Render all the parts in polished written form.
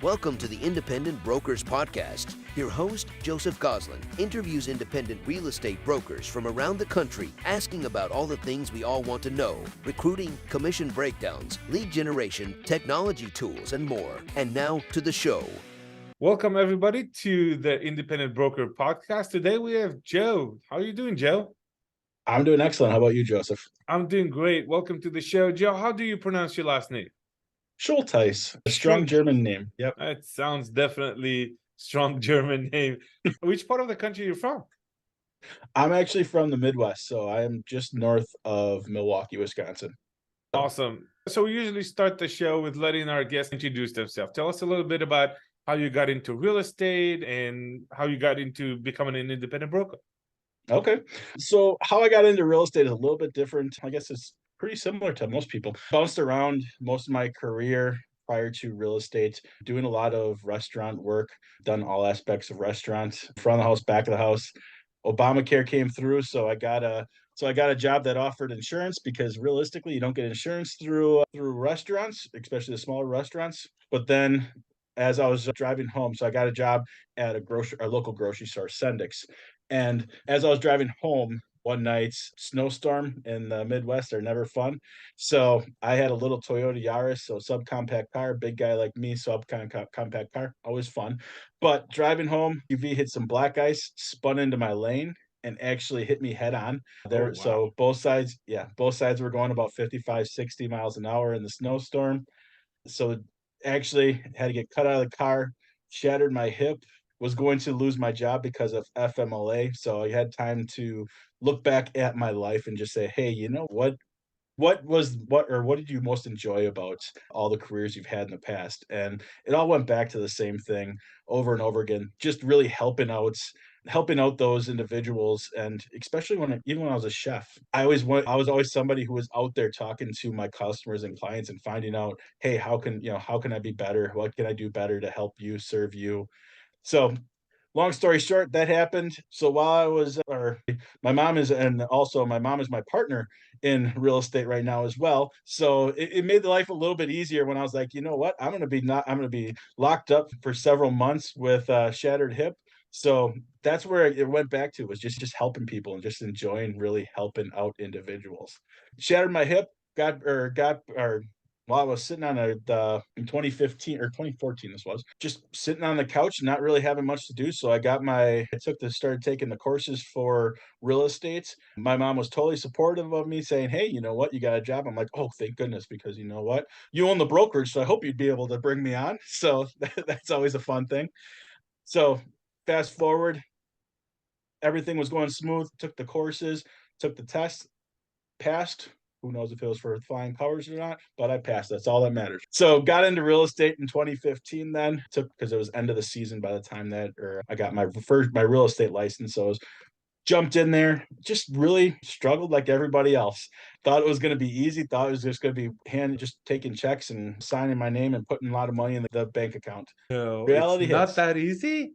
Welcome to the Independent Brokers Podcast. Your host, Joseph Gozlan, interviews independent real estate brokers from around the country, asking about all the things we all want to know: recruiting, commission breakdowns, lead generation, technology tools, and more. And now to the show. Welcome, everybody, to the Independent Broker Podcast. Today we have Joe. How are you doing, Joe? I'm doing excellent. How about you, Joseph? I'm doing great. Welcome to the show. Joe, how do you pronounce your last name? Schulteis, a strong German name. Yep. That sounds definitely strong German name. Which part of the country are you from? I'm actually from the Midwest, so I am just north of Milwaukee, Wisconsin. Awesome. So we usually start the show with letting our guests introduce themselves. Tell us a little bit about how you got into real estate and how you got into becoming an independent broker. Okay. So how I got into real estate is a little bit different. I guess it's pretty similar to most people. Bounced around most of my career prior to real estate, doing a lot of restaurant work, done all aspects of restaurants, front of the house, back of the house. Obamacare came through, so I got a job that offered insurance, because realistically you don't get insurance through restaurants, especially the smaller restaurants. But then as I was driving home, so I got a job at a local grocery store, Sendix. And as I was driving home one night, snowstorm in the Midwest are never fun. So I had a little Toyota Yaris, so subcompact car, big guy like me, compact car, always fun. But driving home, UV hit some black ice, spun into my lane, and actually hit me head on there. Oh, wow. So both sides were going about 55, 60 miles an hour in the snowstorm. So actually had to get cut out of the car, shattered my hip, was going to lose my job because of FMLA. So I had time to look back at my life and just say, hey, you know what? What did you most enjoy about all the careers you've had in the past? And it all went back to the same thing over and over again, just really helping out those individuals. And especially even when I was a chef, I was always somebody who was out there talking to my customers and clients and finding out, hey, how can I be better? What can I do better to help you, serve you? So long story short, that happened. So while I was, or my mom is, and also my mom is my partner in real estate right now as well. So it made the life a little bit easier when I was like, you know what, I'm going to be locked up for several months with a shattered hip. So that's where it went back to, was just helping people and just enjoying really helping out individuals. Shattered my hip, while I was sitting on in 2015 or 2014, this was just sitting on the couch, not really having much to do. So started taking the courses for real estate. My mom was totally supportive of me, saying, hey, you know what, you got a job. I'm like, oh, thank goodness, because you know what, you own the brokerage, so I hope you'd be able to bring me on. So that's always a fun thing. So fast forward, everything was going smooth, took the courses, took the test, passed. Who knows if it was for flying colors or not, but I passed. That's all that matters. So got into real estate in 2015 then, because it was end of the season by the time I got my real estate license. So I jumped in there, just really struggled like everybody else. Thought it was going to be easy, thought it was just going to be just taking checks and signing my name and putting a lot of money in the bank account. No, Reality it's not hits. that easy.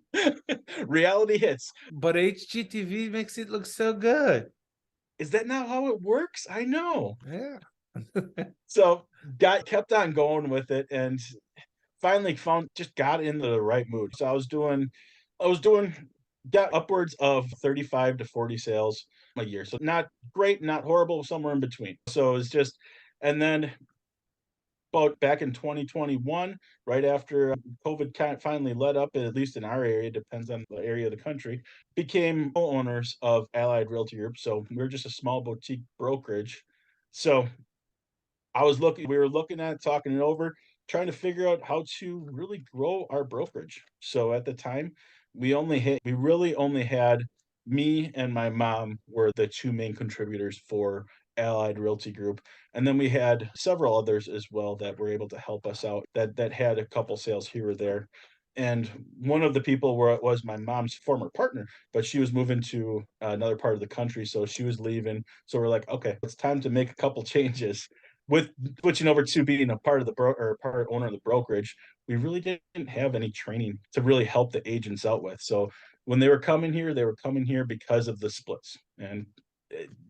Reality hits. But HGTV makes it look so good. Is that not how it works? I know. Yeah. So kept on going with it, and finally got into the right mood. So got upwards of 35 to 40 sales a year. So not great, not horrible, somewhere in between. So it was just, and then about back in 2021, right after COVID kind of finally let up, at least in our area, depends on the area of the country, became owners of Allied Realty Group. So we were just a small boutique brokerage. So we were looking at it, talking it over, trying to figure out how to really grow our brokerage. So at the time, we really only had me and my mom were the two main contributors for Allied Realty Group. And then we had several others as well that were able to help us out that had a couple sales here or there. And one of the people was my mom's former partner, but she was moving to another part of the country, so she was leaving. So we're like, okay, it's time to make a couple changes. With switching over to being a part of part owner of the brokerage, we really didn't have any training to really help the agents out with. So when they were coming here because of the splits. And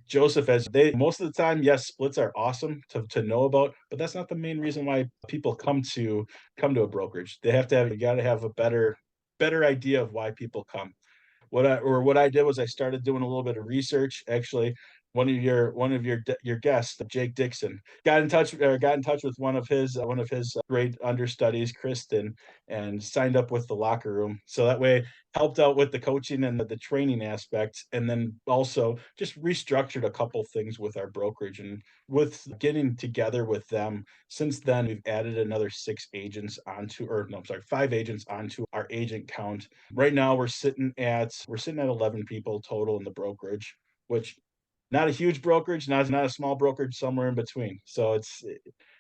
Joseph, as they most of the time, yes, splits are awesome to know about, but that's not the main reason why people come to a brokerage. They have to have you got to have a better idea of why people come. What I did was I started doing a little bit of research. Actually, your guests, Jake Dixon, got in touch with one of his great understudies, Kristen, and signed up with the locker room. So that way, helped out with the coaching and the training aspects, and then also just restructured a couple things with our brokerage and with getting together with them. Since then, we've added another 5 agents onto our agent count. Right now we're sitting at 11 people total in the brokerage, which not a huge brokerage, not a small brokerage, somewhere in between. So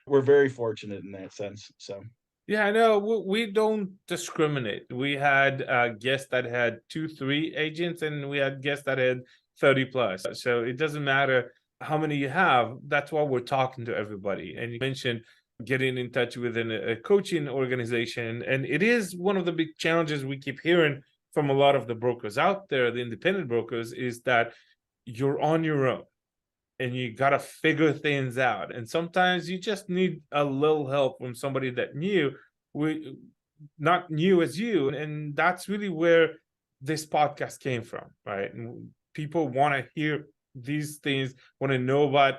we're very fortunate in that sense. So Yeah, I know we don't discriminate. We had guests that had 2, 3 agents, and we had guests that had 30 plus. So it doesn't matter how many you have. That's why we're talking to everybody. And you mentioned getting in touch with a coaching organization, and it is one of the big challenges we keep hearing from a lot of the brokers out there, the independent brokers, is that you're on your own and you got to figure things out. And sometimes you just need a little help from somebody that we not new as you. And that's really where this podcast came from, right? And people want to hear these things, want to know about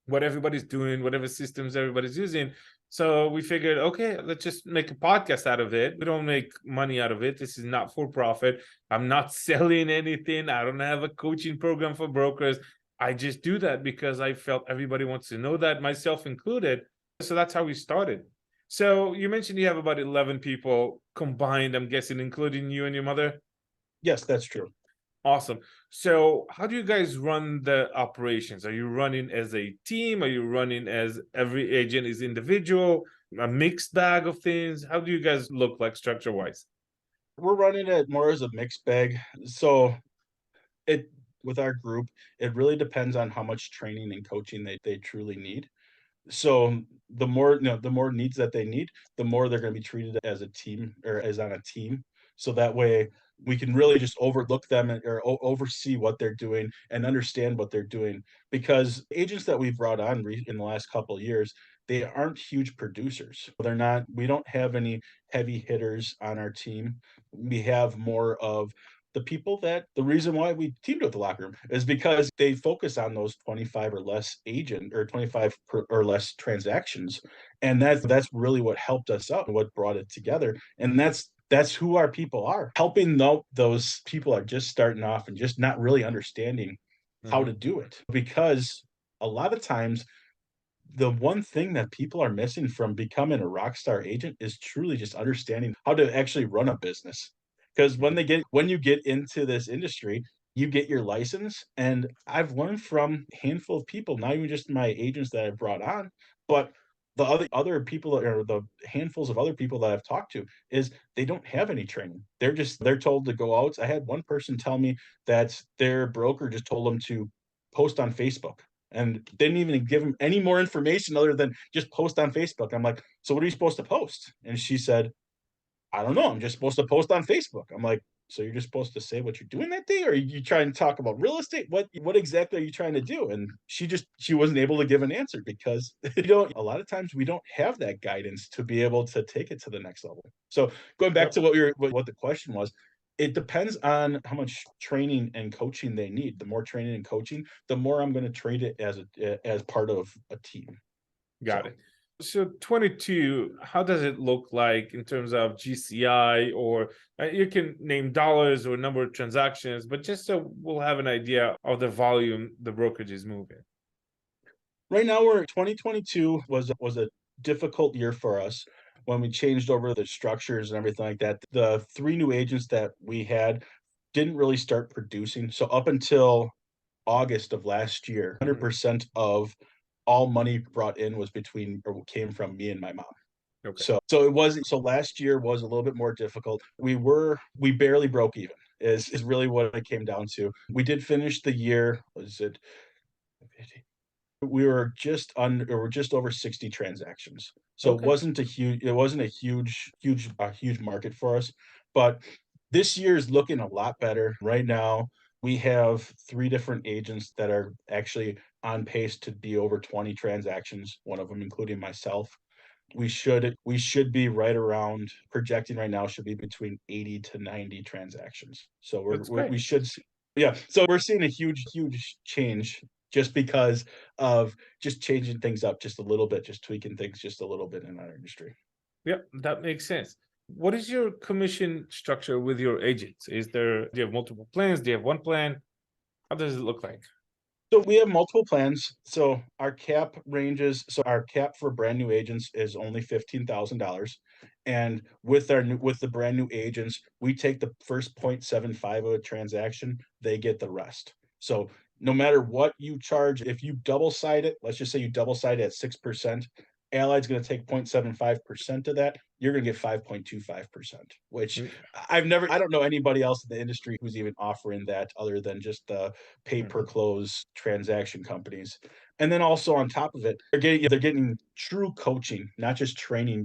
what everybody's doing, whatever systems everybody's using. So we figured, okay, let's just make a podcast out of it. We don't make money out of it. This is not for profit. I'm not selling anything. I don't have a coaching program for brokers. I just do that because I felt everybody wants to know that, myself included. So that's how we started. So you mentioned you have about 11 people combined, I'm guessing, including you and your mother. yes, that's true. Awesome. So how do you guys run the operations? Are you running as a team? Are you running as every agent is individual? A mixed bag of things? How do you guys look like structure wise? We're running it more as a mixed bag. So it with our group, it really depends on how much training and coaching they truly need. So the more needs that they need, the more they're going to be treated as a team or as on a team. So that way we can really just overlook them or oversee what they're doing and understand what they're doing. Because agents that we've brought on in the last couple of years, they aren't huge producers. They're not. We don't have any heavy hitters on our team. We have more of the people that the reason why we teamed with the locker room is because they focus on those 25 or less agent or or less transactions. And that's really what helped us out and what brought it together. And that's who our people are. Helping those people are just starting off and just not really understanding how to do it. Because a lot of times the one thing that people are missing from becoming a rock star agent is truly just understanding how to actually run a business. Because when you get into this industry, you get your license. And I've learned from a handful of people, not even just my agents that I've brought on, but the other people or the handfuls of other people that I've talked to is they don't have any training. They're told to go out. I had one person tell me that their broker just told them to post on Facebook and didn't even give him any more information other than just post on Facebook. I'm like, so what are you supposed to post? And she said, I don't know. I'm just supposed to post on Facebook. I'm like, so you're just supposed to say what you're doing that day, or are you trying to talk about real estate? What exactly are you trying to do? And she wasn't able to give an answer because a lot of times we don't have that guidance to be able to take it to the next level. So going back to what the question was, it depends on how much training and coaching they need. The more training and coaching, the more I'm going to treat it as part of a team. Got So it. So 22, how does it look like in terms of GCI, or you can name dollars or number of transactions, but just so we'll have an idea of the volume the brokerage is moving. right now 2022 was a difficult year for us when we changed over the structures and everything like that. The 3 new agents that we had didn't really start producing. So up until August of last year, 100% of all money brought in was between or came from me and my mom. Okay. So it wasn't so last year was a little bit more difficult. We barely broke even is really what it came down to. We did finish the year, was it we were just over 60 transactions. So Okay. it wasn't a huge market for us, but this year is looking a lot better right now. We have 3 different agents that are actually on pace to be over 20 transactions, one of them including myself. We should be right around projecting right now should be between 80 to 90 transactions. So That's great. we should yeah, so we're seeing a huge change just because of just changing things up just a little bit, just tweaking things just a little bit in our industry. Yep, that makes sense. What is your commission structure with your agents? Do you have multiple plans? Do you have one plan? How does it look like? So we have multiple plans. So our cap for brand new agents is only $15,000. And with the brand new agents, we take the first 0.75 of a transaction, they get the rest. So no matter what you charge, if you double side it, let's just say you double side it at 6%, Allied's going to take 0.75% of that. You're going to get 5.25%, which Mm, I don't know anybody else in the industry who's even offering that other than just the pay per mhm. close transaction companies. And then also on top of it, they're getting true coaching, not just training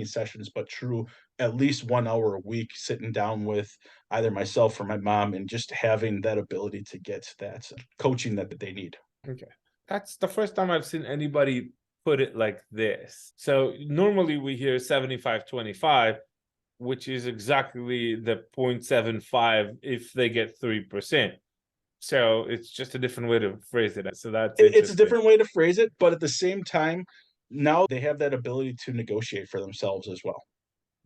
sessions, but true at least 1 hour a week sitting down with either myself or my mom and just having that ability to get that coaching that they need. Okay. That's the first time I've seen anybody put it like this. So normally we hear 75-25, which is exactly the 0.75 if they get 3%. So it's just a different way to phrase it. So that's It's a interesting. different way to phrase it, but at the same time, now they have that ability to negotiate for themselves as well.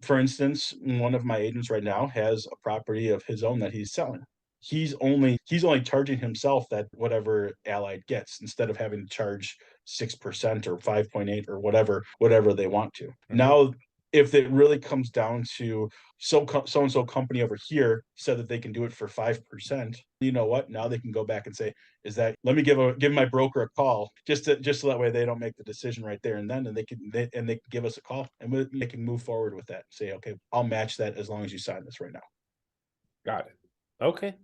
For instance, one of my agents right now has a property of his own that he's selling. He's only charging himself that whatever Allied gets instead of having to charge 6% or 5.8 or whatever they want to. Mhm. Now, if it really comes down to so and so company over here said that they can do it for 5%, you know what? Now they can go back and say, is that let me give my broker a call just so that way they don't make the decision right there and then, and they can give us a call and they can move forward with that. Say, okay, I'll match that as long as you sign this right now. Got it. Okay.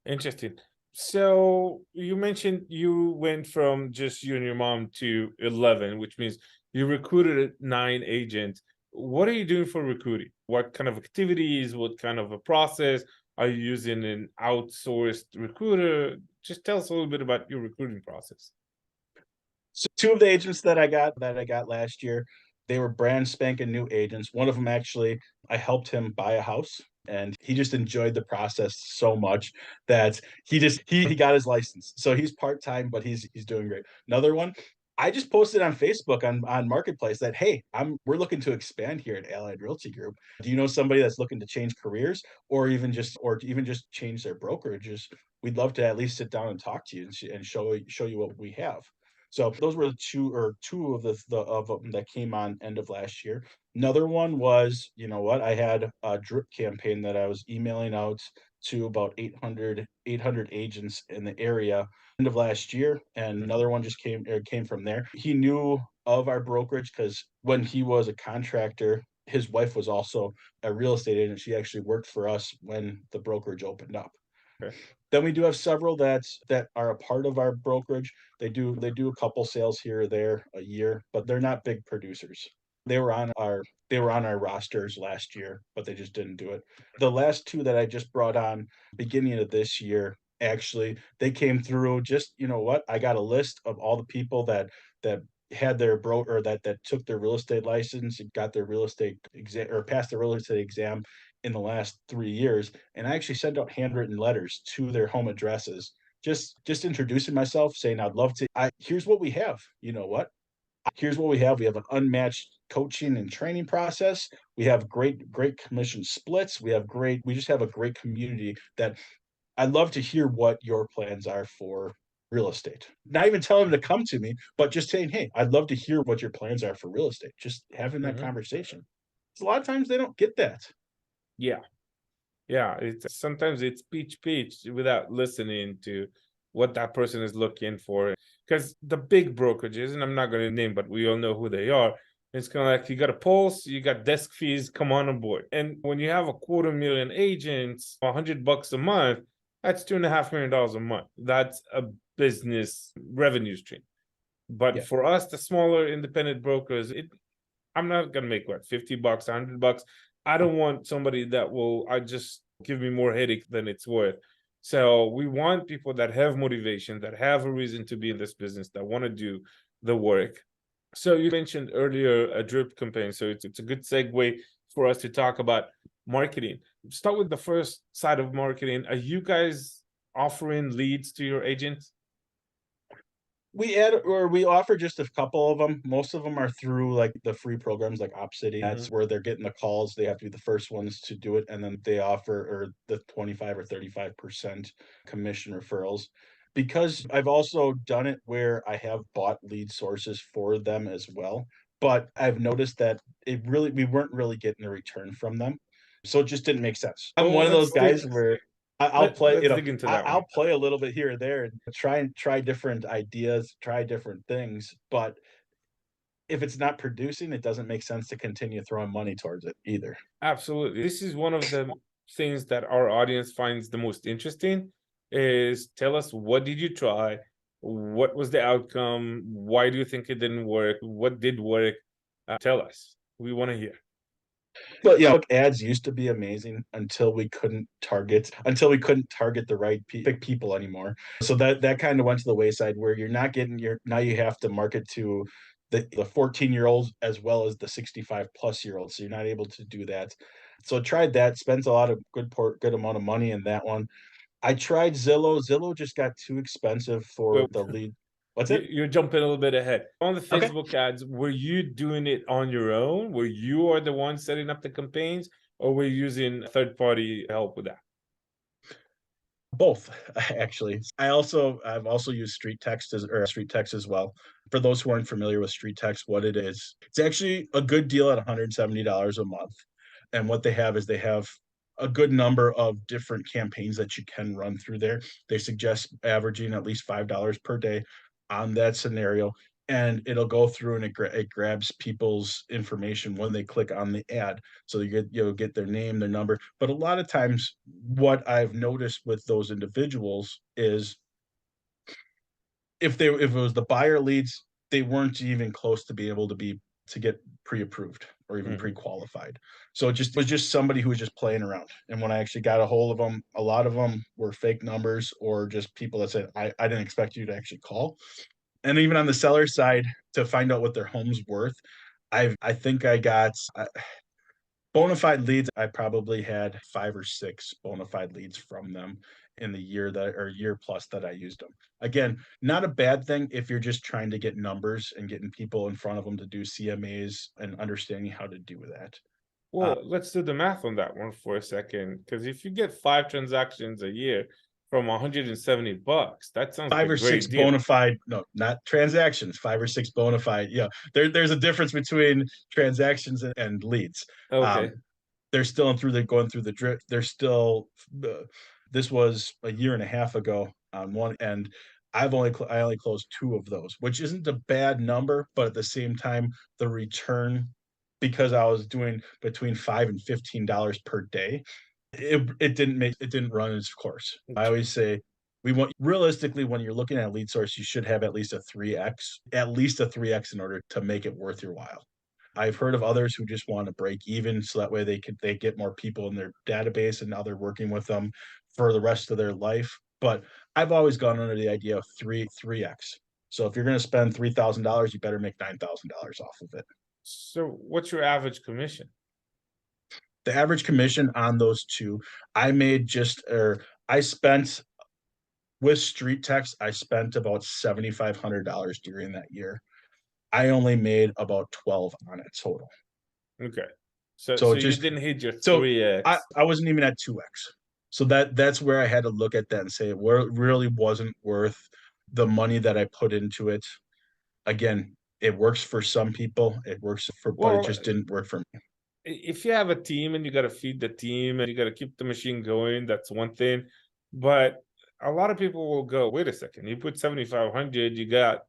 Interesting. So you mentioned you went from just you and your mom to 11, which means you recruited 9 agents. What are you doing for recruiting? What kind of activities? What kind of a process? Are you using an outsourced recruiter? Just tell us a little bit about your recruiting process. So 2 of the agents that I got last year, they were brand spanking new agents. One of them actually, I helped him buy a house, and he just enjoyed the process so much that he got his license. So he's part-time, but he's doing great. Another one, I just posted on Facebook on Marketplace that, "Hey, we're looking to expand here at Allied Realty Group. Do you know somebody that's looking to change careers or even just change their brokerages? We'd love to at least sit down and talk to you and show you what we have." So those were the two of of them that came on end of last year. Another one was, you know what, I had a drip campaign that I was emailing out to about 800 agents in the area end of last year, and Mhm. another one just came from there. He knew of our brokerage because when he was a contractor, his wife was also a real estate agent. She actually worked for us when the brokerage opened up. Okay. Then we do have several that are a part of our brokerage. They do a couple sales here or there a year, but they're not big producers. They were on our they were on our rosters last year, but they just didn't do it. The last 2 that I just brought on beginning of this year, actually, they came through just, you know what? I got a list of all the people that had their broker or that took their real estate license and got their real estate exam or passed their real estate exam in the last 3 years, and I actually sent out handwritten letters to their home addresses, just introducing myself, saying, "I'd love to here's what we have, you know what? Here's what we have. We have an unmatched coaching and training process. We have great commission splits. We just have a great community that I'd love to hear what your plans are for real estate." Not even telling them to come to me, but just saying, "Hey, I'd love to hear what your plans are for real estate." Just having that Mhm. conversation. A lot of times they don't get that. Yeah. Yeah, it's sometimes it's peach without listening to what that person is looking for. Because the big brokerages, and I'm not going to name, but we all know who they are. It's kind of like you got a pulse, you got desk fees, come on board. And when you have a 250,000 agents, $100 a month, that's $2.5 million a month. That's a business revenue stream. But Yeah. for us, the smaller independent brokers, I'm not gonna make what, $50, $100. I don't want somebody that will I just give me more headache than it's worth. So we want people that have motivation, that have a reason to be in this business, that want to do the work. So you mentioned earlier a drip campaign. So it's a good segue for us to talk about marketing. Start with the first side of marketing. Are you guys offering leads to your agents? We offer just a couple of them. Most of them are through like the free programs like OpCity. That's where they're getting the calls. They have to be the first ones to do it, and then they offer or the 25 or 35% commission referrals. Because I've also done it where I have bought lead sources for them as well, but I've noticed that we weren't really getting a return from them. So it just didn't make sense. I'm Well, one of those guys where I'll play, let's dig into that one. I'll play a little bit here or there and try different ideas, try different things. But if it's not producing, it doesn't make sense to continue throwing money towards it either. Absolutely. This is one of the things that our audience finds the most interesting is tell us, what did you try? What was the outcome? Why do you think it didn't work? What did work? Tell us. We want to hear. But yeah, ads used to be amazing until we couldn't target the right people anymore. So that kind of went to the wayside where you're not getting now you have to market to the 14-year-olds as well as the 65 plus year olds. So you're not able to do that. So I tried that, spent a lot of good amount of money in that one. I tried Zillow. Zillow just got too expensive for Wait, the lead. What's it? you're jumping a little bit ahead. On the Okay. Facebook ads, were you doing it on your own? Were you are the one setting up the campaigns, or were you using third-party help with that? Both, actually. I've also used street text as well. For those who aren't familiar with street text, what it is, it's actually a good deal at $170 a month. And what they have is they have a good number of different campaigns that you can run through there. They suggest averaging at least $5 per day on that scenario. And it'll go through and it grabs people's information when they click on the ad. So you'll get their name, their number. But a lot of times, what I've noticed with those individuals is if it was the buyer leads, they weren't even close to be able to get pre-approved or even pre-qualified. So it was just somebody who was just playing around. And when I actually got a hold of them, a lot of them were fake numbers or just people that said, I didn't expect you to actually call. And even on the seller side, to find out what their home's worth, I think I got bona fide leads. I probably had 5 or 6 bona fide leads from them in the year plus that I used them. Again, not a bad thing if you're just trying to get numbers and getting people in front of them to do CMAs and understanding how to do that. Well, let's do the math on that one for a second, because if you get 5 transactions a year from $170, that sounds 5 like or a great 6 deal. bona fide, no, not transactions, 5 or 6 bona fide. Yeah, there's a difference between transactions and leads. Okay. They're still going through the drip. They're still. This was a year and a half ago on one, and I only closed 2 of those, which isn't a bad number, but at the same time, the return, because I was doing between $5 and $15 per day, it didn't run its course. I always say realistically, when you're looking at a lead source, you should have at least a 3x in order to make it worth your while. I've heard of others who just want to break even so that way they get more people in their database and now they're working with them for the rest of their life. But I've always gone under the idea of 3x. So if you're going to spend $3,000, you better make $9,000 off of it. So what's your average commission? The average commission on those 2, I spent with street text, I spent about $7,500 during that year. I only made about 12 on it total. Okay. So you didn't hit your 3x. I wasn't even at 2x. So that's where I had to look at that and say it really wasn't worth the money that I put into it. Again, it works for some people, but it just didn't work for me. If you have a team and you got to feed the team and you got to keep the machine going, that's one thing. But a lot of people will go, wait a second, you put 7,500, you got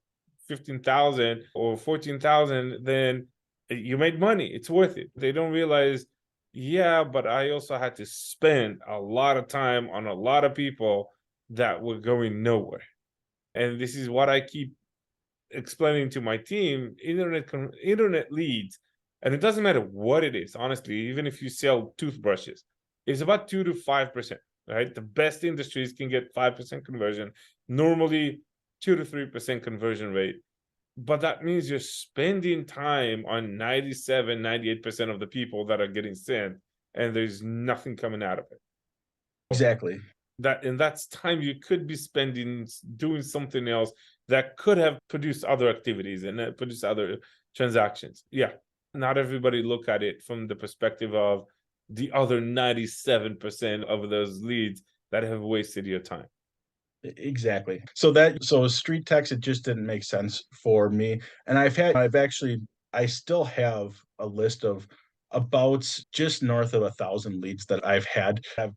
15,000 or 14,000, then you made money. It's worth it. They don't realize, yeah, but I also had to spend a lot of time on a lot of people that were going nowhere. And this is what I keep explaining to my team. Internet leads, and it doesn't matter what it is, honestly, even if you sell toothbrushes, it's about 2 to 5%. right? The best industries can get 5% conversion, normally 2 to 3% conversion rate. But that means you're spending time on 97, 98% of the people that are getting sent, and there's nothing coming out of it. Exactly. That's time you could be spending doing something else that could have produced other activities and produced other transactions. Yeah, not everybody look at it from the perspective of the other 97% of those leads that have wasted your time. Exactly. So street text, it just didn't make sense for me. And I still have a list of about just north of 1,000 leads that I've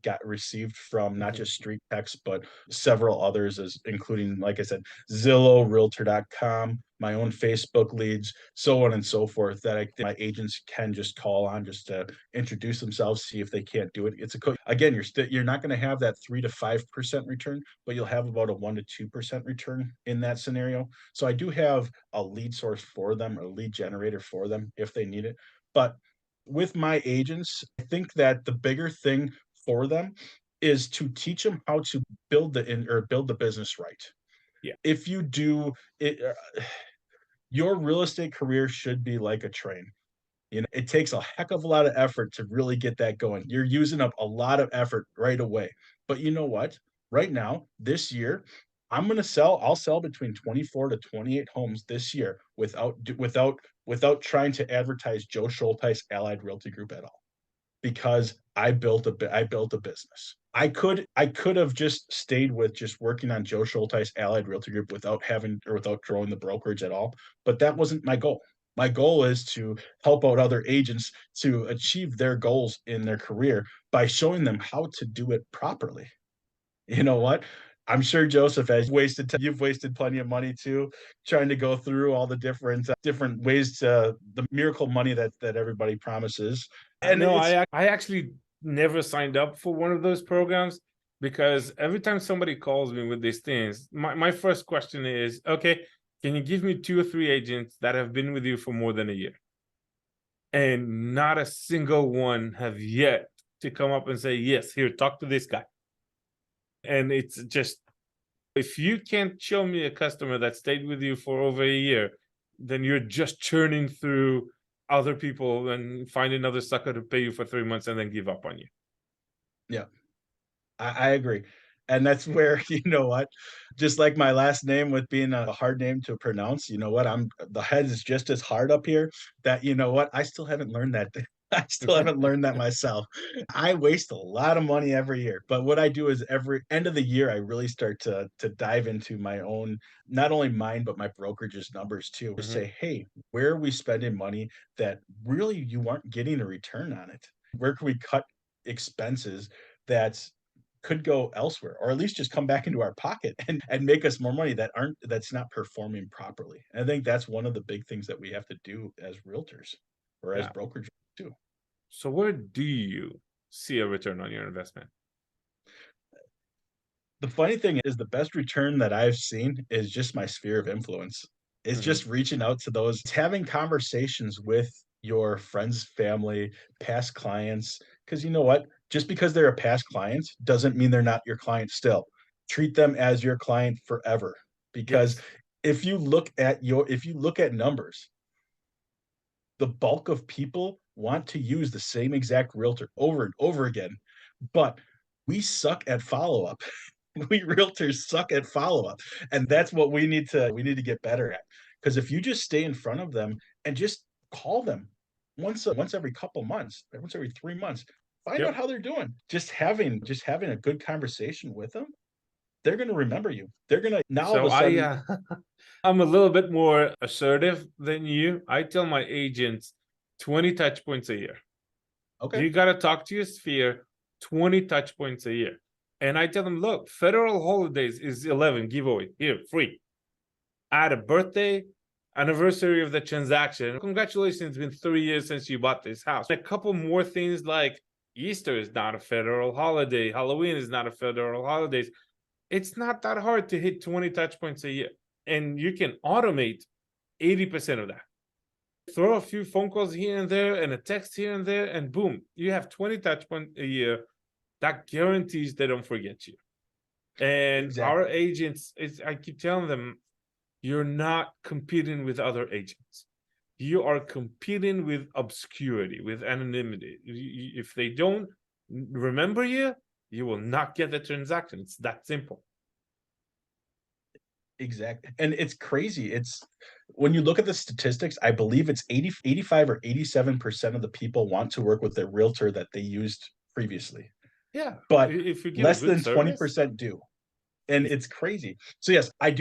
got received from not just street text, but several others, as including, like I said, Zillow, Realtor.com, my own Facebook leads, so on and so forth, that my agents can just call on just to introduce themselves, see if they can't do it. Again, you're not going to have that 3 to 5% return, but you'll have about a 1 to 2% return in that scenario. So I do have a lead source for them, a lead generator for them if they need it. But with my agents, I think that the bigger thing for them is to teach them how to build the business right. Yeah. If you do it, your real estate career should be like a train. It takes a heck of a lot of effort to really get that going. You're using up a lot of effort right away. But you know what? Right now, this year, I'll sell between 24 to 28 homes this year without trying to advertise Joe Schulteis Allied Realty Group at all, because I built a business. I could have just stayed with just working on Joe Schulteis Allied Realty Group without growing the brokerage at all, but that wasn't my goal. My goal is to help out other agents to achieve their goals in their career by showing them how to do it properly. You know what? I'm sure Joseph you've wasted plenty of money too, trying to go through all the different ways to the miracle money that everybody promises. And No, it's I actually never signed up for one of those programs, because every time somebody calls me with these things, my first question is, okay, can you give me 2 or 3 agents that have been with you for more than a year? And not a single one have yet to come up and say, yes, here, talk to this guy. And it's just, if you can't show me a customer that stayed with you for over a year, then you're just churning through other people and find another sucker to pay you for 3 months and then give up on you. Yeah, I agree. And that's where, you know what, just like my last name with being a hard name to pronounce, you know what, the head is just as hard up here, that, you know what, I still haven't learned that. I still haven't learned that myself. I waste a lot of money every year, but what I do is every end of the year, I really start to dive into my own, not only mine, but my brokerage's numbers too. Just say, hey, where are we spending money that really you aren't getting a return on it? Where can we cut expenses that could go elsewhere, or at least just come back into our pocket and make us more money that's not performing properly? And I think that's one of the big things that we have to do as realtors or as Yeah. brokerage too. So where do you see a return on your investment? The funny thing is, the best return that I've seen is just my sphere of influence. It's just reaching out to those, having conversations with your friends, family, past clients. Because you know what? Just because they're a past client doesn't mean they're not your client still. Treat them as your client forever. Because Yes. if you look at numbers, the bulk of people want to use the same exact realtor over and over again, but we suck at follow-up. We realtors suck at follow-up, and that's what we need to get better at. Because if you just stay in front of them and just call them once every couple months, once every 3 months, find out Yep. how they're doing. Just having a good conversation with them, they're going to remember you. They're going to now all of So a sudden. I'm a little bit more assertive than you. I tell my agents 20 touch points a year. Okay. You got to talk to your sphere 20 touch points a year. And I tell them, look, federal holidays is 11 giveaway here, free. Add a birthday, anniversary of the transaction. Congratulations, it's been 3 years since you bought this house. A couple more things like Easter is not a federal holiday. Halloween is not a federal holiday. It's not that hard to hit 20 touch points a year. And you can automate 80% of that. Throw a few phone calls here and there and a text here and there, and boom, you have 20 touch points a year that guarantees they don't forget you. And Exactly. our agents, I keep telling them, you're not competing with other agents. You are competing with obscurity, with anonymity. If they don't remember you, you will not get the transaction. It's that simple. Exactly. And it's crazy. It's when you look at the statistics, I believe it's 85 or 87% of the people want to work with their realtor that they used previously. Yeah. But if you give less a good than service, 20% do. And it's crazy. So yes, I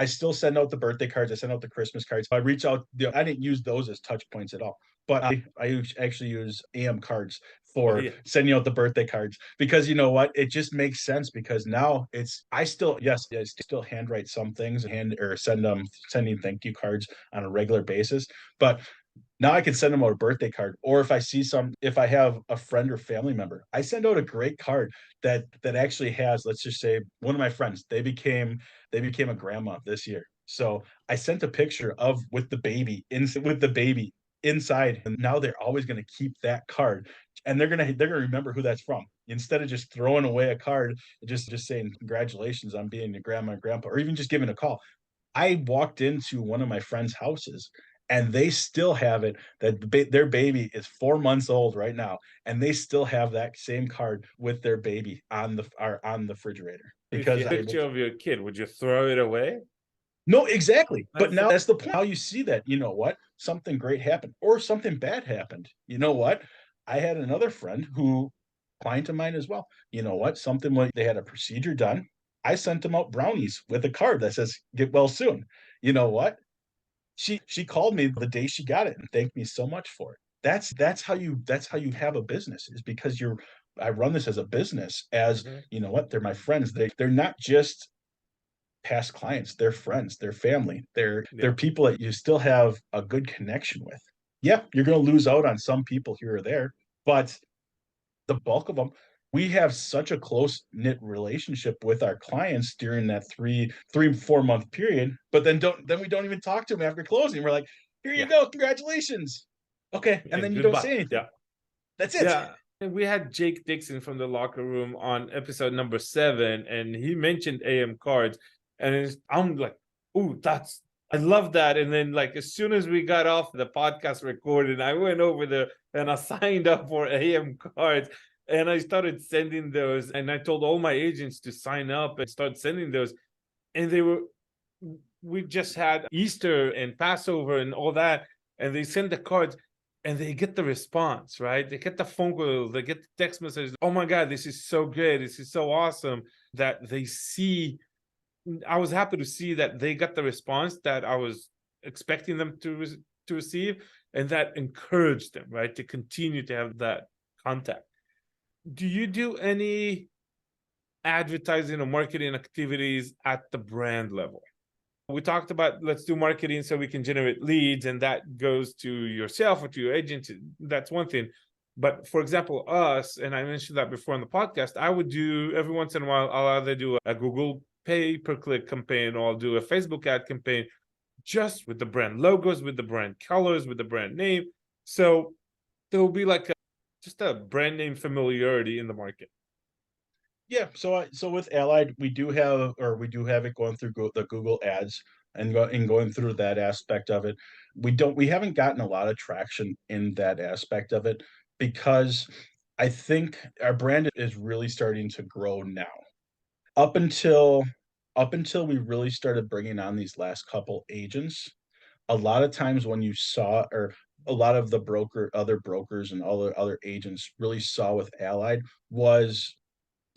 still send out the birthday cards. I send out the Christmas cards. I reach out, I didn't use those as touch points at all. But I actually use AM cards for sending out the birthday cards because you know what? It just makes sense because now I still handwrite some things or sending thank you cards on a regular basis. But now I can send them out a birthday card, or if I have a friend or family member, I send out a great card that actually has, let's just say, one of my friends, they became a grandma this year. So I sent a picture with the baby inside, and now they're always going to keep that card, and they're gonna remember who that's from instead of just throwing away a card, just saying congratulations on being a grandma and grandpa, or even just giving a call. I walked into one of my friends' houses and they still have it that their baby is 4 months old right now, and they still have that same card with their baby on the refrigerator if you because had a picture of your kid, would you throw it away? no, exactly. But now that's the point. How you see that, you know what? Something great happened or something bad happened. You know what? I had another friend who client of mine as well. You know what? Something like they had a procedure done. I sent them out brownies with a card that says "Get well soon." You know what? She called me the day she got it and thanked me so much for it. That's how you have a business, is because I run this as a business, as you know what, they're my friends. They're not just past clients, they're friends, they're family, they're people that you still have a good connection with. Yeah, you're gonna lose out on some people here or there, but the bulk of them, we have such a close knit relationship with our clients during that 4 month period. But then we don't even talk to them after closing. We're like, here you go, congratulations. Okay, and then you don't say anything. That's it. Yeah. And we had Jake Dixon from the locker room on episode number 7, and he mentioned AM cards, and I'm like, "Ooh, I love that." And then, like, as soon as we got off the podcast recording, I went over there and I signed up for AM cards, and I started sending those. And I told all my agents to sign up and start sending those. And we just had Easter and Passover and all that, and they send the cards. And they get the response, right? They get the phone call, they get the text message. Oh my God, this is so good. This is so awesome that they see. I was happy to see that they got the response that I was expecting them to receive, and that encouraged them, right, to continue to have that contact. Do you do any advertising or marketing activities at the brand level? We talked about, let's do marketing so we can generate leads, and that goes to yourself or to your agent. That's one thing. But for example, us, and I mentioned that before on the podcast, I would do every once in a while, I'll either do a Google pay-per-click campaign, or I'll do a Facebook ad campaign just with the brand logos, with the brand colors, with the brand name. So there will be like just a brand name familiarity in the market. Yeah, so with Allied, we do have it going through the Google ads and going through that aspect of it. We haven't gotten a lot of traction in that aspect of it because I think our brand is really starting to grow now. Up until we really started bringing on these last couple agents, a lot of times when you saw, or a lot of the other brokers and all the other agents really saw with Allied,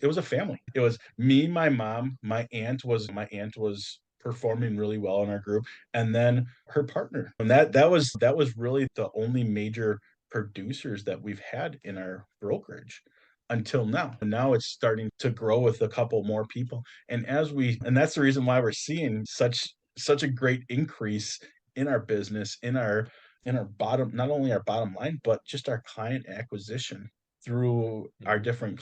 it was a family. It was me, my mom, my aunt was performing really well in our group, and then her partner. And that was really the only major producers that we've had in our brokerage until now. And now it's starting to grow with a couple more people. And that's the reason why we're seeing such a great increase in our business, in our bottom, not only our bottom line, but just our client acquisition through our different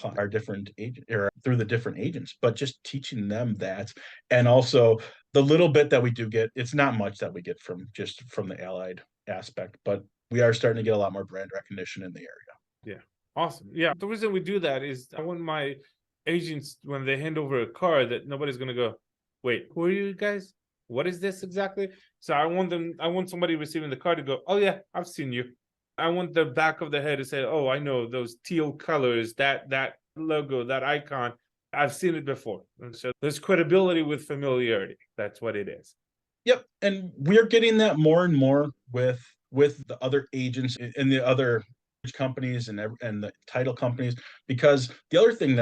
agent, or through the different agents, but just teaching them that. And also the little bit that we do get, it's not much that we get from the Allied aspect, but we are starting to get a lot more brand recognition in the area. Yeah, Awesome. Yeah. The reason we do that is I want my agents, when they hand over a car, that nobody's going to go, wait, who are you guys? What is this exactly? So I want somebody receiving the car to go, oh yeah, I've seen you. I want the back of the head to say, oh, I know those teal colors, that logo, that icon. I've seen it before. And so there's credibility with familiarity. That's what it is. Yep, and we're getting that more and more with the other agents and the other companies and the title companies, because the other thing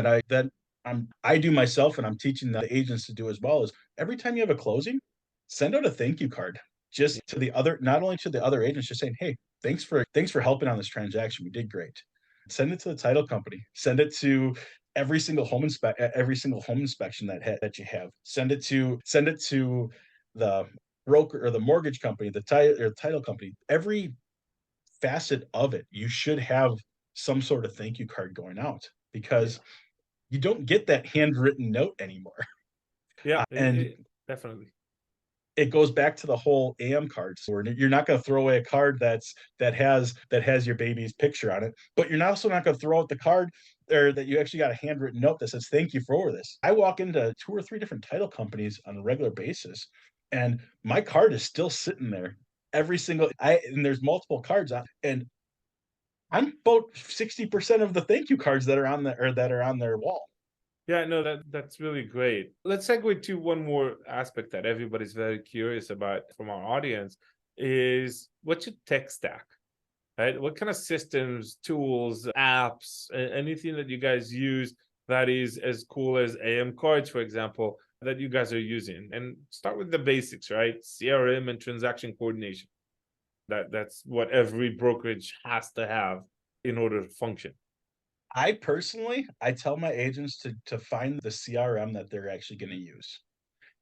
I do myself and I'm teaching the agents to do as well is every time you have a closing, send out a thank you card just to the other, not only to the other agents, just saying, hey, thanks for helping on this transaction. We did great. Send it to the title company. Send it to every single home inspection that you have. Send it to the broker or the mortgage company, the title company. Every facet of it, you should have some sort of thank you card going out, because you don't get that handwritten note anymore. Yeah, And definitely. it goes back to the whole AM cards, where you're not going to throw away a card that has your baby's picture on it, but you're also not going to throw out the card or that you actually got a handwritten note that says thank you for this. I walk into 2 or 3 different title companies on a regular basis, and my card is still sitting there and there's multiple cards on, and I'm about 60% of the thank you cards that are on their wall. Yeah, no, that's really great. Let's segue to one more aspect that everybody's very curious about from our audience is what's your tech stack, right? What kind of systems, tools, apps, anything that you guys use that is as cool as AM cards, for example, that you guys are using? And start with the basics, right? CRM and transaction coordination. That's what every brokerage has to have in order to function. I tell my agents to find the CRM that they're actually going to use,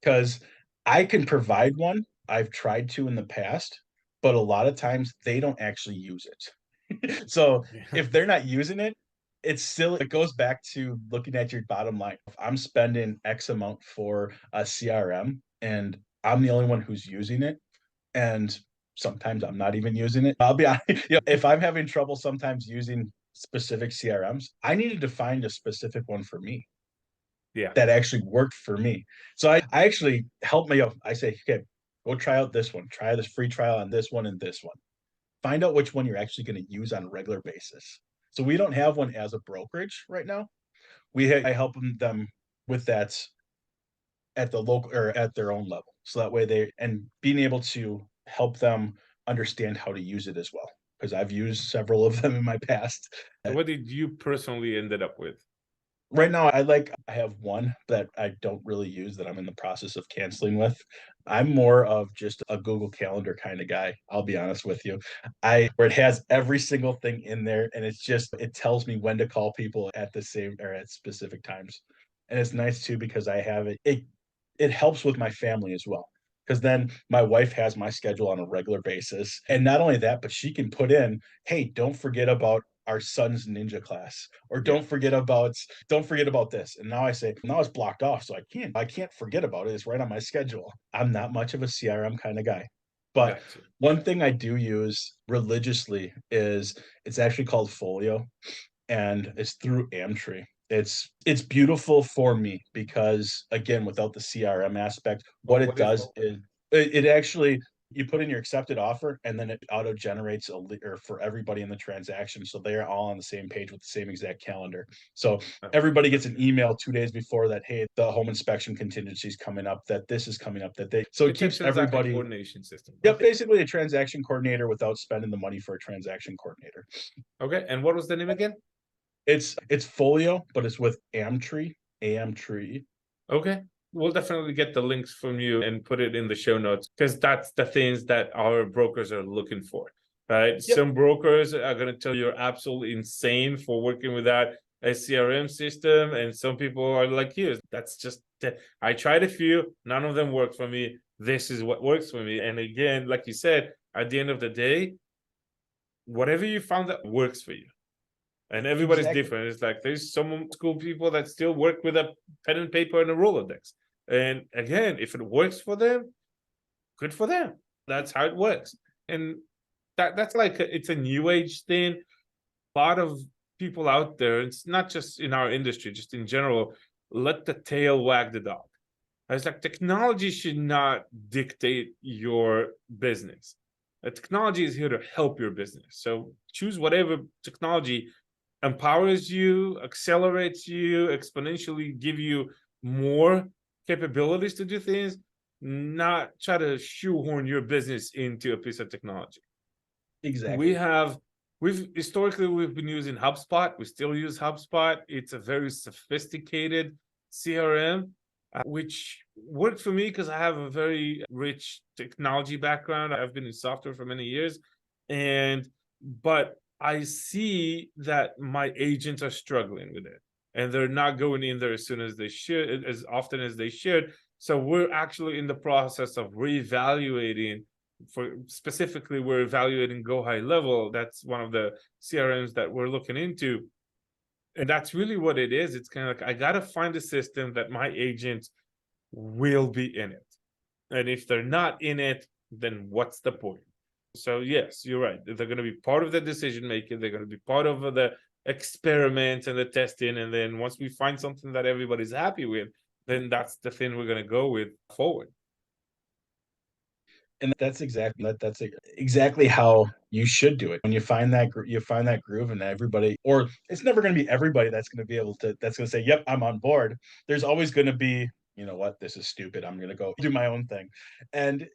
because I can provide one. I've tried to in the past, but a lot of times they don't actually use it. So Yeah. if they're not using it, it goes back to looking at your bottom line. If I'm spending X amount for a CRM and I'm the only one who's using it, and sometimes I'm not even using it. I'll be honest, if I'm having trouble sometimes using specific CRMs, I needed to find a specific one for me Yeah. that actually worked for me. So I actually help me. I say, okay, go try out this one. Try this free trial on this one and this one. Find out which one you're actually going to use on a regular basis. So we don't have one as a brokerage right now. I help them with that at the local or at their own level. So that way being able to help them understand how to use it as well. Because I've used several of them in my past. What did you personally ended up with? Right now, I have one that I don't really use that I'm in the process of canceling with. I'm more of just a Google Calendar kind of guy. I'll be honest with you. Where it has every single thing in there, and it tells me when to call people at the same or at specific times. And it's nice too because I have it helps with my family as well. Because then my wife has my schedule on a regular basis. And not only that, but she can put in, hey, don't forget about our son's ninja class, or Yeah. don't forget about this. And now it's blocked off. So I can't forget about it. It's right on my schedule. I'm not much of a CRM kind of guy. But Gotcha. one thing I do use religiously is it's actually called Folio, and it's through Amtree. It's beautiful for me because, again, without the CRM aspect, what it What is does is it actually, you put in your accepted offer and then it auto generates or for everybody in the transaction, so they're all on the same page with the same exact calendar. So everybody gets an email 2 days before that, hey, the home inspection contingency is coming up, that this is coming up, so it It's a keeps transaction everybody. coordination system. Yep, basically a transaction coordinator without spending the money for a transaction coordinator. Okay. And what was the name again? It's Folio, but it's with Amtree. Okay. We'll definitely get the links from you and put it in the show notes because that's the things that our brokers are looking for, right? Yep. Some brokers are going to tell you you're absolutely insane for working without a CRM system. And some people are like you. That's just, I tried a few, none of them worked for me. This is what works for me. And again, like you said, at the end of the day, whatever you found that works for you. And everybody's different. It's like there's some school people that still work with a pen and paper and a Rolodex. And again, if it works for them, good for them. That's how it works. And that's like it's a new age thing. A lot of people out there, it's not just in our industry, just in general, let the tail wag the dog. It's like technology should not dictate your business. Technology is here to help your business. So choose whatever technology empowers you, accelerates you, exponentially give you more capabilities to do things, not try to shoehorn your business into a piece of technology. Exactly. We've historically been using HubSpot. We still use HubSpot. It's a very sophisticated CRM, which worked for me because I have a very rich technology background. I've been in software for many years, but I see that my agents are struggling with it, and they're not going in there as soon as they should, as often as they should. So we're actually in the process of reevaluating. We're evaluating Go High Level. That's one of the CRMs that we're looking into, and that's really what it is. It's kind of like, I gotta find a system that my agents will be in it, and if they're not in it, then what's the point? So yes, you're right, they're going to be part of the decision making, they're going to be part of the experiment and the testing, and then once we find something that everybody's happy with, then that's the thing we're going to go with forward. And that's exactly how you should do it. When you find that groove, and everybody, or it's never going to be everybody that's going to be able to, that's going to say, "Yep, I'm on board." There's always going to be, you know what, this is stupid. I'm going to go do my own thing, and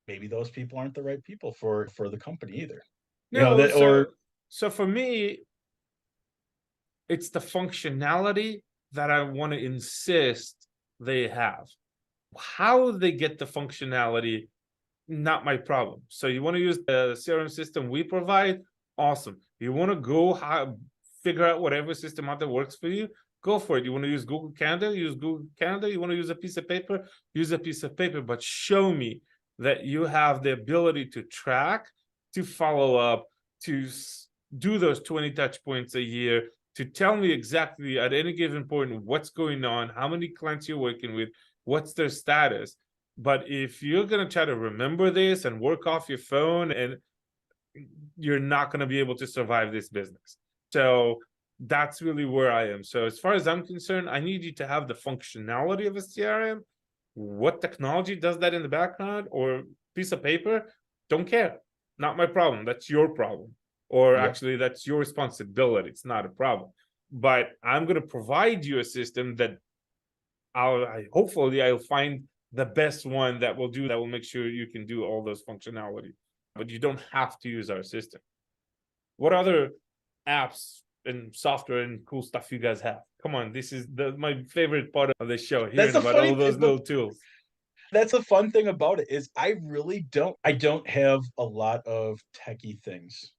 maybe those people aren't the right people for the company either. You know No, that, or so for me, it's the functionality that I want to insist they have. How they get the functionality, not my problem. So you want to use the CRM system we provide? Awesome. You want to figure out whatever system out there works for you? Go for it. You want to use Google Calendar? Use Google Calendar. You want to use a piece of paper? Use a piece of paper, but show me that you have the ability to track, to follow up, to do those 20 touch points a year, to tell me exactly at any given point what's going on, how many clients you're working with, what's their status. But if you're going to try to remember this and work off your phone, and you're not going to be able to survive this business. So that's really where I am. So as far as I'm concerned, I need you to have the functionality of a CRM. What technology does that in the background, or piece of paper? Don't care. Not my problem. That's your problem. Or actually, that's your responsibility. It's not a problem. But I'm going to provide you a system that hopefully I'll find the best one that will make sure you can do all those functionality. But you don't have to use our system. What other apps and software and cool stuff you guys have? Come on, this is my favorite part of the show, hearing about all those little tools. That's the fun thing about it, is I don't have a lot of techie things.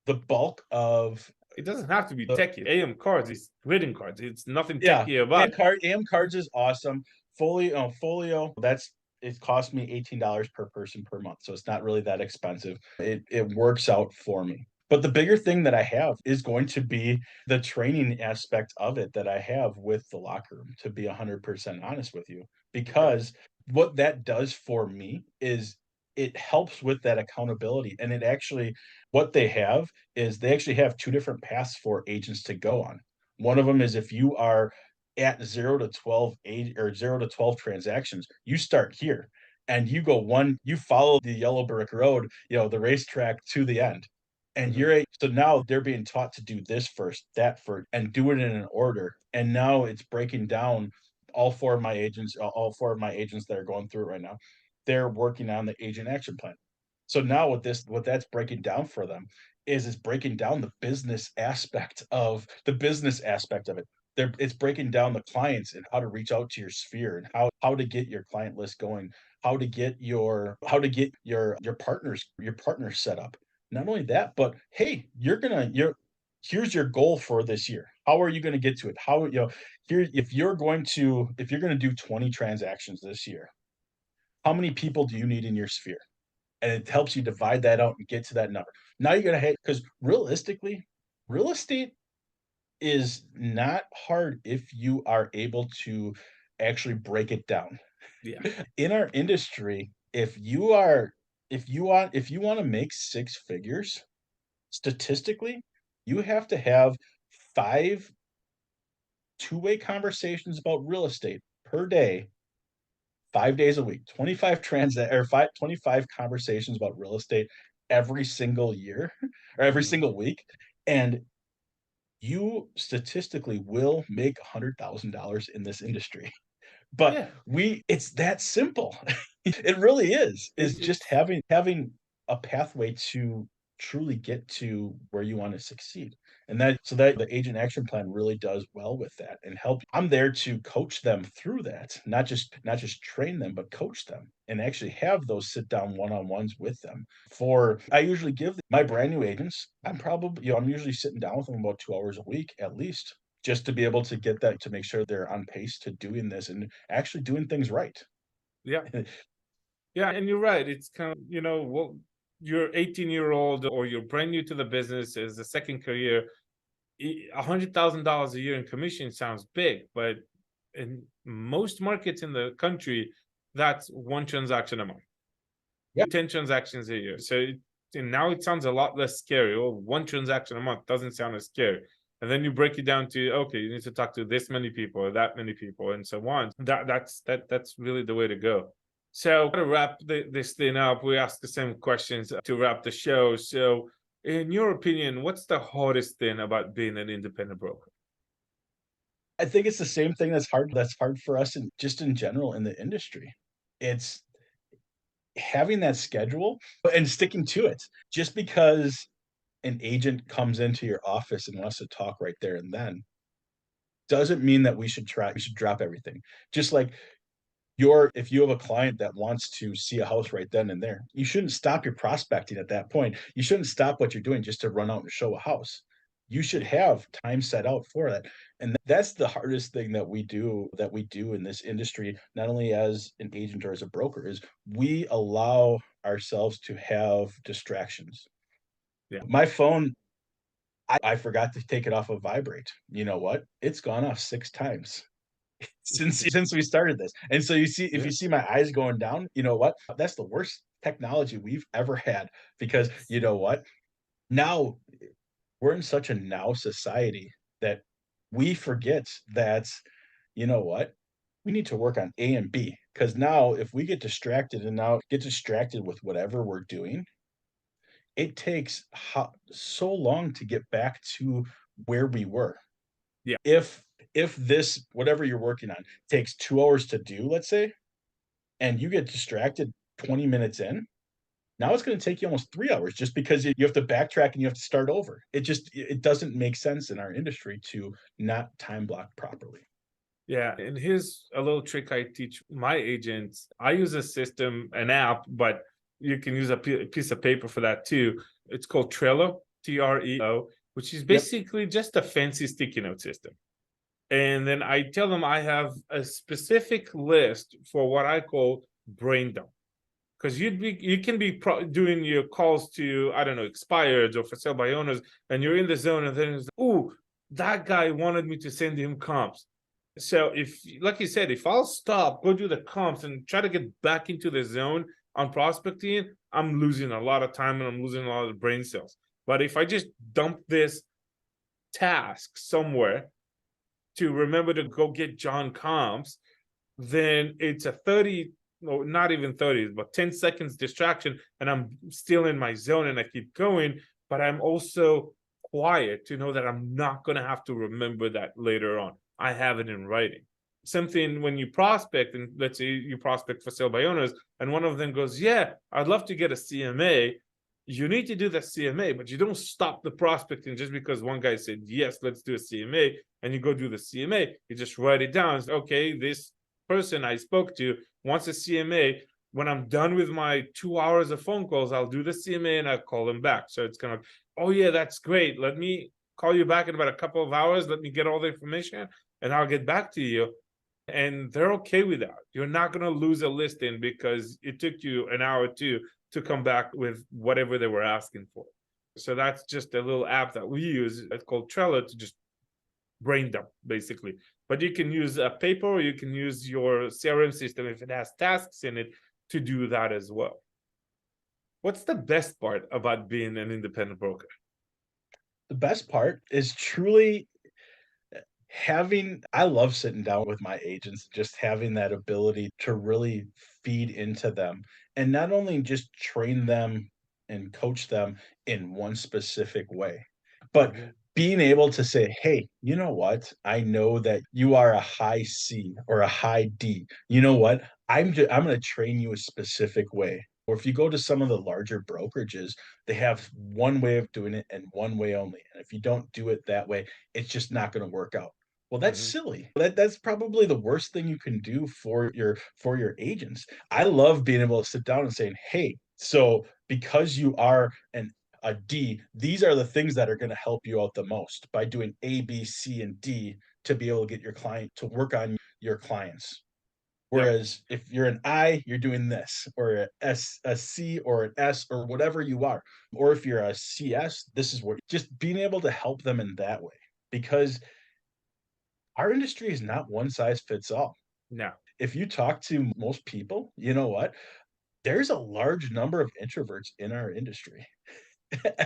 The bulk of It doesn't have to be techie. AM cards, it's greeting cards. It's nothing yeah, techie about it. AM cards is awesome. Folio, it cost me $18 per person per month, so it's not really that expensive. It works out for me. But the bigger thing that I have is going to be the training aspect of it that I have with the locker room, to be 100% honest with you. Because what that does for me is it helps with that accountability. And what they have is they actually have two different paths for agents to go on. One of them is, if you are at 0 to 12 or 0 to 12 transactions, you start here and you follow the yellow brick road, the racetrack to the end. And so now they're being taught to do this first, that first, and do it in an order. And now it's breaking down all four of my agents that are going through it right now. They're working on the agent action plan. So now what that's breaking down for them is breaking down the business aspect of it. It's breaking down the clients and how to reach out to your sphere, and how to get your client list going, how to get your partners set up. Not only that, but hey, here's your goal for this year. How are you going to get to it? If you're going to do 20 transactions this year, how many people do you need in your sphere? And it helps you divide that out and get to that number. Now you're going to hit, because realistically, real estate is not hard if you are able to actually break it down. Yeah. In our industry, if you want to make six figures, statistically, You have to have 5 two-way conversations about real estate per day, 5 days a week, 25 conversations about real estate every single year or every Mhm. single week, and you statistically will make $100,000 in this industry. But Yeah, it's that simple. It really is just it's having a pathway to truly get to where you wanna succeed. And that the agent action plan really does well with that and help. I'm there to coach them through that, not just train them, but coach them and actually have those sit down one-on-ones with them. For I usually give my brand new agents, I'm usually sitting down with them about 2 hours a week at least, just to be able to get that to make sure they're on pace to doing this and actually doing things right. yeah. Yeah, and you're right. It's kind of, well, you're 18-year-old or you're brand new to the business as a second career. $100,000 a year in commission sounds big, but in most markets in the country, that's one transaction a month, Yeah. 10 transactions a year. So and now it sounds a lot less scary. Well, one transaction a month doesn't sound as scary. And then you break it down to, okay, you need to talk to this many people or that many people and so on. That's really the way to go. So to wrap this thing up, we ask the same questions to wrap the show. So in your opinion, what's the hardest thing about being an independent broker? I think it's the same thing that's hard for us in general in the industry. It's having that schedule and sticking to it. Just because an agent comes into your office and wants to talk right there and then, doesn't mean that we should drop everything. Just like if you have a client that wants to see a house right then and there, you shouldn't stop your prospecting at that point. You shouldn't stop what you're doing just to run out and show a house. You should Yeah. have time set out for that. And that's the hardest thing that we do in this industry, not only as an agent or as a broker, is we allow ourselves to have distractions. Yeah. My phone, I forgot to take it off of vibrate. You know what? It's gone off 6 times since we started this. And so if Yeah. you see my eyes going down, you know what? That's the worst technology we've ever had because Yes. you know what? Now we're in such a now society that we forget that, you know what? We need to work on A and B because now if we get distracted with whatever we're doing, it takes so long to get back to where we were. Yeah. If this whatever you're working on takes 2 hours to do, let's say, and you get distracted 20 minutes in, now it's gonna take you almost 3 hours just because you have to backtrack and you have to start over. It doesn't make sense in our industry to not time block properly. Yeah, and here's a little trick I teach my agents. I use a system, an app, but you can use a piece of paper for that too. It's called Trello, Treo, which is Yep. basically just a fancy sticky note system. And then I tell them I have a specific list for what I call brain dump. Because you can be doing your calls to, I don't know, expireds or for sale by owners, and you're in the zone, and then it's, oh, that guy wanted me to send him comps. So if, like you said, if I'll stop, go do the comps and try to get back into the zone on prospecting, I'm losing a lot of time and I'm losing a lot of brain cells. But if I just dump this task somewhere to remember to go get John comps, then it's a 30, no, not even 30, but 10 seconds distraction, and I'm still in my zone and I keep going, but I'm also quiet to know that I'm not going to have to remember that later on. I have it in writing. Something when you prospect, and let's say you prospect for sale by owners, and one of them goes, yeah, I'd love to get a CMA. You need to do the CMA, but you don't stop the prospecting just because one guy said, yes, let's do a CMA, and you go do the CMA. You just write it down. It's, okay, this person I spoke to wants a CMA. When I'm done with my 2 hours of phone calls, I'll do the CMA and I'll call them back. So it's kind of, oh yeah, that's great. Let me call you back in about a couple of hours. Let me get all the information and I'll get back to you. And they're okay with that. You're not going to lose a listing because it took you an hour or two to come back with whatever they were asking for. So that's just a little app that we use. It's called Trello to just brain dump, basically. But you can use a paper or you can use your CRM system if it has tasks in it to do that as well. What's the best part about being an independent broker? The best part is truly I love sitting down with my agents, just having that ability to really feed into them and not only just train them and coach them in one specific way, but Mhm. being able to say, "Hey, you know what? I know that you are a high C or a high D. You know what? I'm gonna train you a specific way." Or if you go to some of the larger brokerages, they have one way of doing it and one way only. And if you don't do it that way, it's just not gonna work out. Well, that's Mhm. silly. That's probably the worst thing you can do for your agents. I love being able to sit down and saying, "Hey, so because you are a D, these are the things that are going to help you out the most by doing A, B, C, and D to be able to get your client to work on your clients." Yep. Whereas if you're an I, you're doing this, or a C or an S or whatever you are. Or if you're a CS, this is what just being able to help them in that way. Because our industry is not one size fits all. No. If you talk to most people, you know what? There's a large number of introverts in our industry.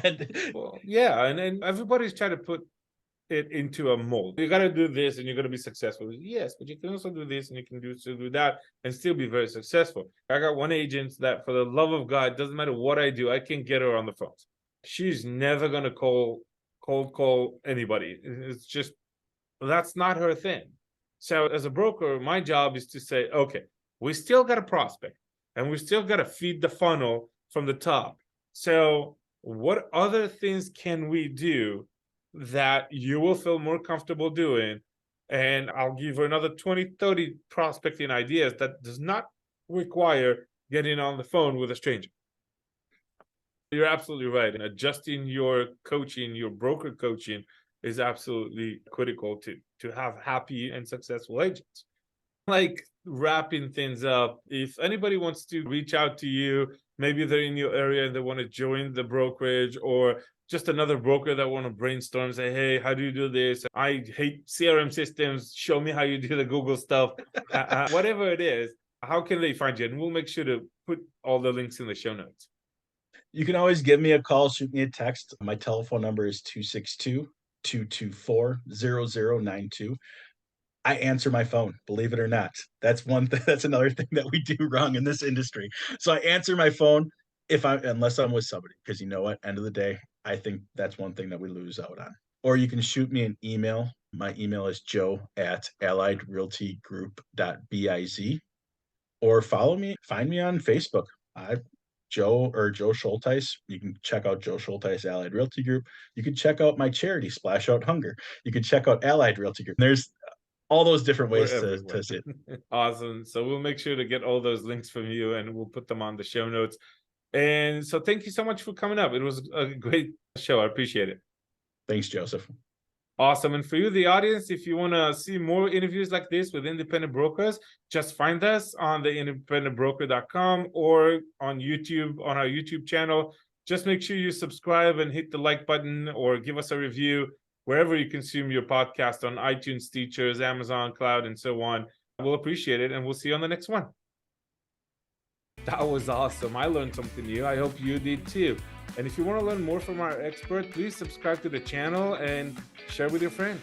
And Well, yeah, and everybody's trying to put it into a mold. You got to do this and you're going to be successful. Yes, but you can also do this and you can do that and still be very successful. I got one agent that, for the love of God, doesn't matter what I do, I can get her on the phone. She's never going to cold call anybody. It's just, that's not her thing. So as a broker, my job is to say, okay, we still got a prospect and we still got to feed the funnel from the top. So what other things can we do that you will feel more comfortable doing? And I'll give you another 20, 30 prospecting ideas that does not require getting on the phone with a stranger. You're absolutely right. And adjusting your coaching, your broker coaching, is absolutely critical to have happy and successful agents. Like, wrapping things up, if anybody wants to reach out to you, maybe they're in your area and they want to join the brokerage, or just another broker that want to brainstorm, say, hey, how do you do this? I hate CRM systems. Show me how you do the Google stuff. Whatever it is, how can they find you? And we'll make sure to put all the links in the show notes. you can always give me a call, shoot me a text. My telephone number is 262-224-0092. I answer my phone, believe it or not. That's one thing that's another thing that we do wrong in this industry. So I answer my phone unless I'm with somebody, because you know what? End of the day, I think that's one thing that we lose out on. Or you can shoot me an email. My email is joe@alliedrealtygroup.biz, or find me on Facebook. I Joe Schulteis. You can check out Joe Schulteis Allied Realty Group. You can check out my charity, Splash Out Hunger. You can check out Allied Realty Group. There's all those different We're ways everywhere. to see it. Awesome. So we'll make sure to get all those links from you and we'll put them on the show notes. And so thank you so much for coming up. It was a great show. I appreciate it. Thanks, Joseph. Awesome. And for you, the audience, if you want to see more interviews like this with independent brokers, just find us on the independentbroker.com or on YouTube, on our YouTube channel. Just make sure you subscribe and hit the like button, or give us a review wherever you consume your podcast, on iTunes, Teachers, Amazon Cloud, and so on. We'll appreciate it, and we'll see you on the next one. That was awesome. I learned something new. I hope you did too. And if you want to learn more from our expert, please subscribe to the channel and share with your friends.